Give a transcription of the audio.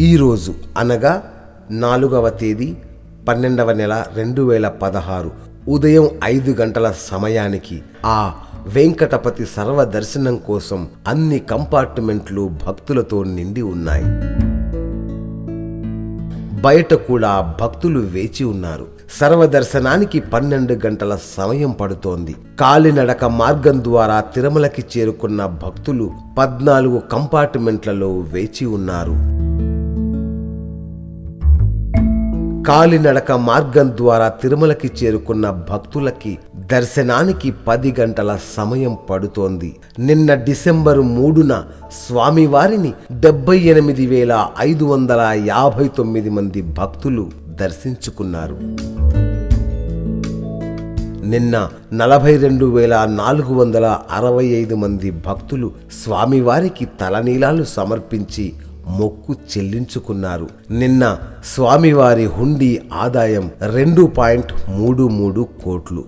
ఈరోజు అనగా 4వ తేదీ 12వ నెల 2016 ఉదయం 5 గంటల సమయానికి ఆ వెంకటపతి సర్వదర్శనం కోసం అన్ని కంపార్ట్మెంట్లు భక్తులతో నిండి ఉన్నాయి. బయట కూడా భక్తులు వేచి ఉన్నారు. సర్వదర్శనానికి 12 గంటల సమయం పడుతోంది. కాలినడక మార్గం ద్వారా తిరుమలకి చేరుకున్న భక్తులు 14 కంపార్ట్మెంట్లలో వేచి ఉన్నారు. కాలినడక మార్గం ద్వారా తిరుమలకి చేరుకున్న భక్తులకి దర్శనానికి 10 గంటల సమయం పడుతోంది. నిన్న డిసెంబర్ 3న స్వామివారిని 78,559 మంది భక్తులు దర్శించుకున్నారు. నిన్న 42,465 మంది భక్తులు స్వామివారికి తలనీలాలు సమర్పించి మొక్కు చెల్లించుకున్నారు. నిన్న స్వామివారి హుండీ ఆదాయం 2.33 కోట్లు.